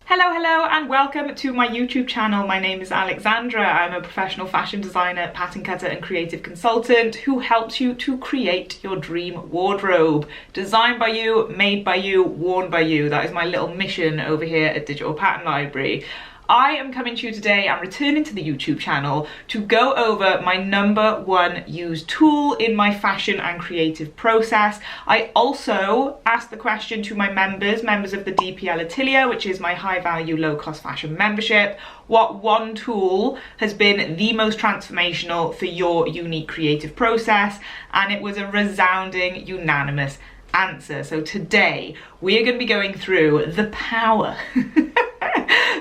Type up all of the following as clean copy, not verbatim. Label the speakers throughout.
Speaker 1: Hello and welcome to my YouTube channel. My name is Alexandra. I'm a professional fashion designer, pattern cutter and creative consultant who helps you to create your dream wardrobe. Designed by you, made by you, worn by you. That is my little mission over here at Digital Pattern Library. I am coming to you today and returning to the YouTube channel to go over my #1 used tool in my fashion and creative process. I also asked the question to my members of the DPL Atelier, which is my high value, low cost fashion membership, what one tool has been the most transformational for your unique creative process, and it was a resounding, unanimous answer. So today we are going to be going through the power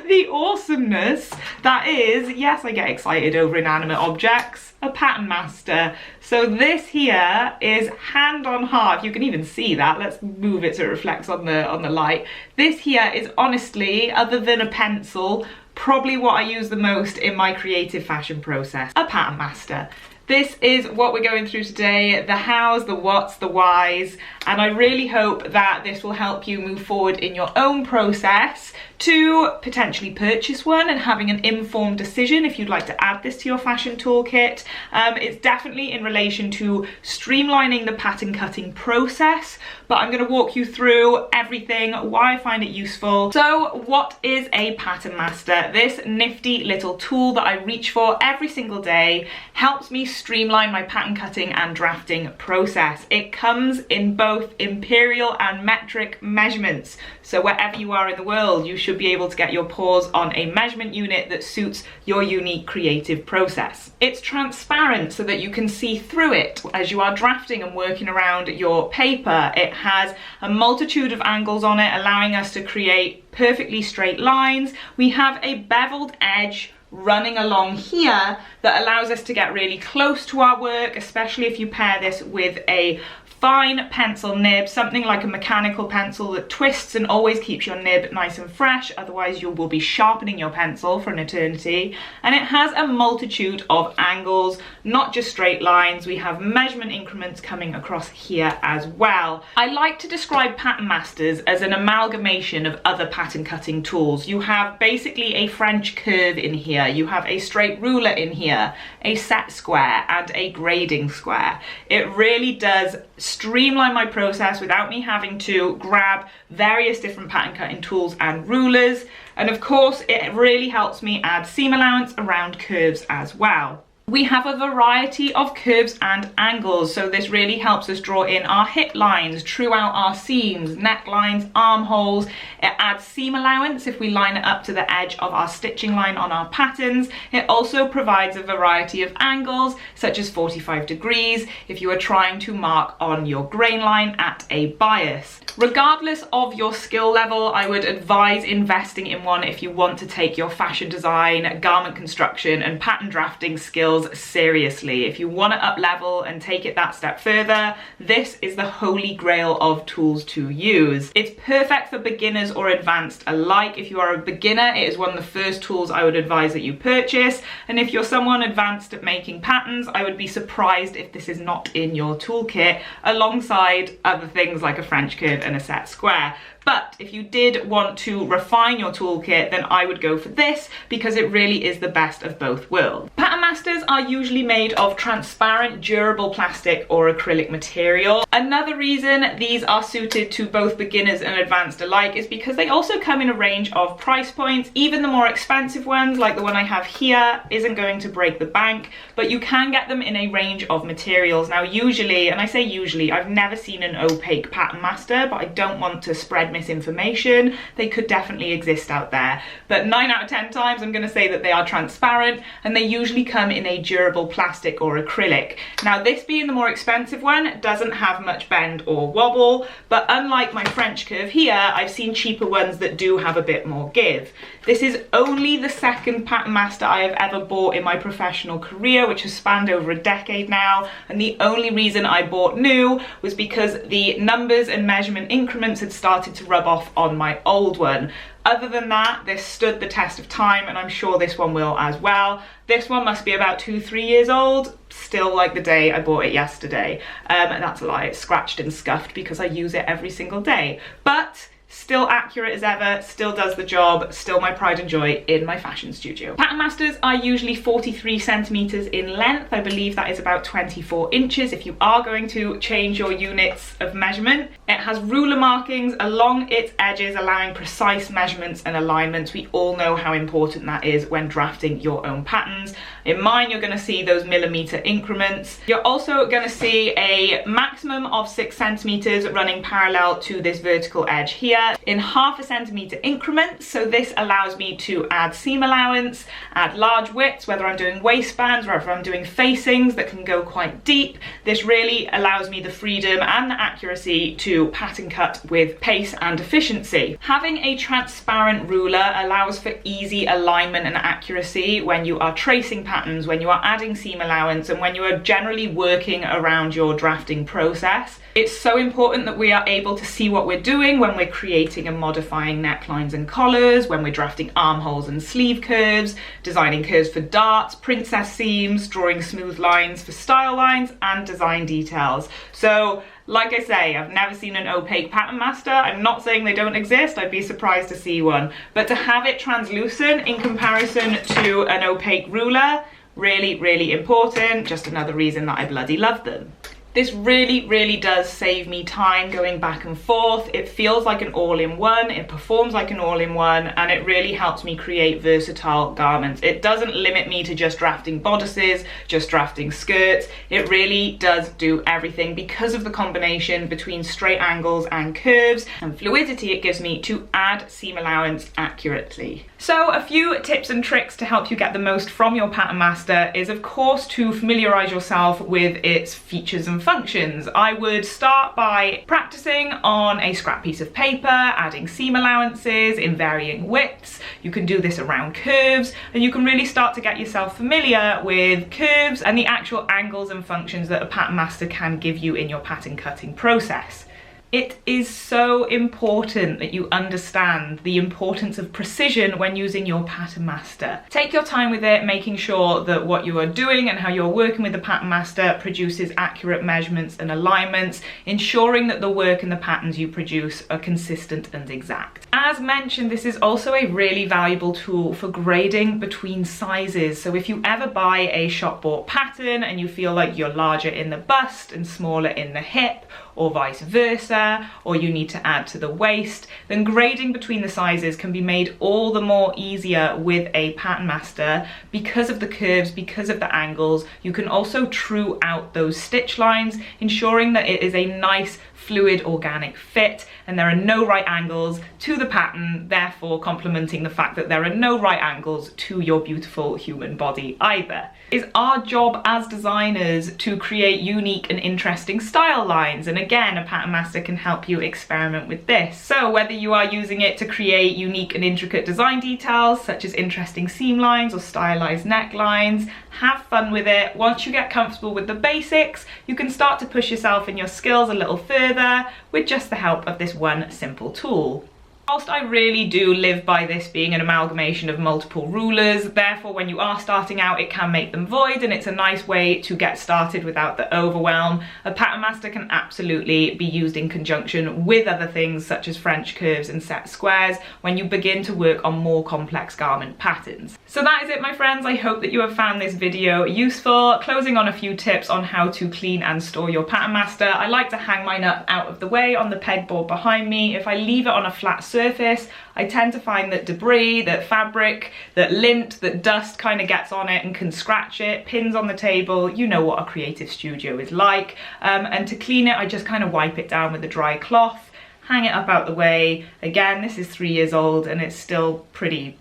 Speaker 1: the awesomeness that is, yes, I get excited over inanimate objects, a PatternMaster. So this here is hand on heart. You can even see that. Let's move it so it reflects on the light. This here is honestly, other than a pencil, probably what I use the most in my creative fashion process, a PatternMaster. This is what we're going through today, the hows, the whats, the whys, and I really hope that this will help you move forward in your own process to potentially purchase one and having an informed decision if you'd like to add this to your fashion toolkit. It's definitely in relation to streamlining the pattern cutting process, but I'm going to walk you through everything, why I find it useful. So what is a PatternMaster? This nifty little tool that I reach for every single day helps me streamline my pattern cutting and drafting process. It comes in both imperial and metric measurements. So wherever you are in the world, you should be able to get your paws on a measurement unit that suits your unique creative process. It's transparent so that you can see through it as you are drafting and working around your paper. It has a multitude of angles on it, allowing us to create perfectly straight lines. We have a beveled edge running along here that allows us to get really close to our work, especially if you pair this with a fine pencil nib, something like a mechanical pencil that twists and always keeps your nib nice and fresh, otherwise you will be sharpening your pencil for an eternity. And it has a multitude of angles, not just straight lines. We have measurement increments coming across here as well. I like to describe PatternMasters as an amalgamation of other pattern cutting tools. You have basically a French curve in here, you have a straight ruler in here, a set square and a grading square. It really does streamline my process without me having to grab various different pattern cutting tools and rulers. And of course, it really helps me add seam allowance around curves as well. We have a variety of curves and angles, so this really helps us draw in our hip lines, true out our seams, necklines, armholes. It adds seam allowance if we line it up to the edge of our stitching line on our patterns. It also provides a variety of angles, such as 45 degrees, if you are trying to mark on your grain line at a bias. Regardless of your skill level, I would advise investing in one if you want to take your fashion design, garment construction and pattern drafting skills seriously. If you want to up level and take it that step further, this is the holy grail of tools to use. It's perfect for beginners or advanced alike. If you are a beginner, it is one of the first tools I would advise that you purchase. And if you're someone advanced at making patterns, I would be surprised if this is not in your toolkit alongside other things like a French curve and a set square. But if you did want to refine your toolkit, then I would go for this because it really is the best of both worlds. PatternMasters are usually made of transparent, durable plastic or acrylic material. Another reason these are suited to both beginners and advanced alike is because they also come in a range of price points. Even the more expensive ones, like the one I have here, isn't going to break the bank, but you can get them in a range of materials. Now usually, and I say usually, I've never seen an opaque PatternMaster, but I don't want to spread misinformation. They could definitely exist out there, but 9 out of 10 times I'm going to say that they are transparent, and they usually come in a durable plastic or acrylic. Now this being the more expensive one doesn't have much bend or wobble, but unlike my French curve here, I've seen cheaper ones that do have a bit more give. This is only the second PatternMaster I have ever bought in my professional career, which has spanned over a decade now, and the only reason I bought new was because the numbers and measurement increments had started to rub off on my old one. Other than that, this stood the test of time, and I'm sure this one will as well. This one must be about 2-3 years old, still like the day I bought it yesterday. And that's a lie, it's scratched and scuffed because I use it every single day. But still accurate as ever, still does the job, still my pride and joy in my fashion studio. PatternMasters are usually 43 centimeters in length. I believe that is about 24 inches if you are going to change your units of measurement. It has ruler markings along its edges, allowing precise measurements and alignments. We all know how important that is when drafting your own patterns. In mine, you're going to see those millimeter increments. You're also going to see a maximum of 6 centimeters running parallel to this vertical edge here in 0.5 centimeter increments. So this allows me to add seam allowance, add large widths, whether I'm doing waistbands, whether I'm doing facings that can go quite deep. This really allows me the freedom and the accuracy to pattern cut with pace and efficiency. Having a transparent ruler allows for easy alignment and accuracy when you are tracing patterns, when you are adding seam allowance, and when you are generally working around your drafting process. It's so important that we are able to see what we're doing when we're creating and modifying necklines and collars, when we're drafting armholes and sleeve curves, designing curves for darts, princess seams, drawing smooth lines for style lines, and design details. So, like I say, I've never seen an opaque PatternMaster. I'm not saying they don't exist, I'd be surprised to see one. But to have it translucent in comparison to an opaque ruler, really, really important. Just another reason that I bloody love them. This really does save me time going back and forth. It feels like an all-in-one, it performs like an all-in-one, and it really helps me create versatile garments. It doesn't limit me to just drafting bodices, just drafting skirts. It really does do everything because of the combination between straight angles and curves and fluidity it gives me to add seam allowance accurately. So a few tips and tricks to help you get the most from your PatternMaster is, of course, to familiarize yourself with its features and functions. I would start by practicing on a scrap piece of paper, adding seam allowances in varying widths. You can do this around curves, and you can really start to get yourself familiar with curves and the actual angles and functions that a PatternMaster can give you in your pattern cutting process. It is so important that you understand the importance of precision when using your PatternMaster. Take your time with it, making sure that what you are doing and how you're working with the PatternMaster produces accurate measurements and alignments, ensuring that the work and the patterns you produce are consistent and exact. As mentioned, this is also a really valuable tool for grading between sizes. So if you ever buy a shop bought pattern and you feel like you're larger in the bust and smaller in the hip, or vice versa, or you need to add to the waist, then grading between the sizes can be made all the more easier with a PatternMaster because of the curves, because of the angles. You can also true out those stitch lines, ensuring that it is a nice, fluid, organic fit, and there are no right angles to the pattern, therefore complementing the fact that there are no right angles to your beautiful human body either. It's our job as designers to create unique and interesting style lines, and again, a PatternMaster can help you experiment with this. So whether you are using it to create unique and intricate design details, such as interesting seam lines or stylized necklines, have fun with it. Once you get comfortable with the basics, you can start to push yourself and your skills a little further with just the help of this one simple tool. Whilst I really do live by this being an amalgamation of multiple rulers, therefore when you are starting out it can make them void, and it's a nice way to get started without the overwhelm. A PatternMaster can absolutely be used in conjunction with other things such as French curves and set squares when you begin to work on more complex garment patterns. So that is it, my friends. I hope that you have found this video useful. Closing on a few tips on how to clean and store your PatternMaster. I like to hang mine up out of the way on the pegboard behind me. If I leave it on a flat surface, I tend to find that debris, that fabric, that lint, that dust kind of gets on it and can scratch it. Pins on the table, you know what a creative studio is like. And to clean it, I just kind of wipe it down with a dry cloth, hang it up out the way. Again, this is 3 years old and it's still pretty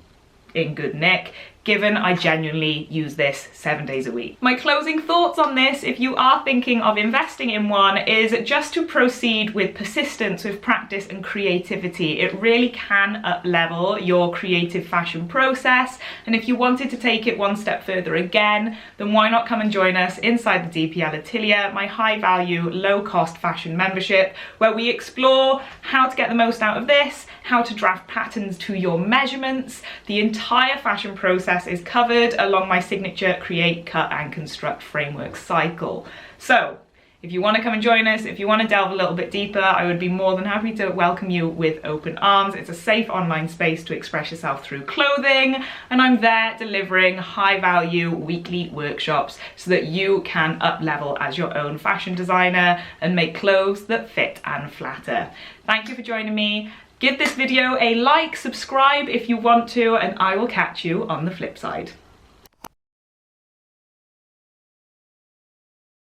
Speaker 1: in good nick, given I genuinely use this 7 days a week. My closing thoughts on this, if you are thinking of investing in one, is just to proceed with persistence, with practice and creativity. It really can up-level your creative fashion process, and if you wanted to take it one step further again, then why not come and join us inside the DPL Atelier, my high-value, low-cost fashion membership, where we explore how to get the most out of this, how to draft patterns to your measurements. The entire fashion process is covered along my signature create, cut and construct framework cycle. So If you want to come and join us, if you want to delve a little bit deeper, I would be more than happy to welcome you with open arms. It's a safe online space to express yourself through clothing, and I'm there delivering high value weekly workshops so that you can up level as your own fashion designer and make clothes that fit and flatter. Thank you for joining me. Give this video a like, subscribe if you want to, and I will catch you on the flip side.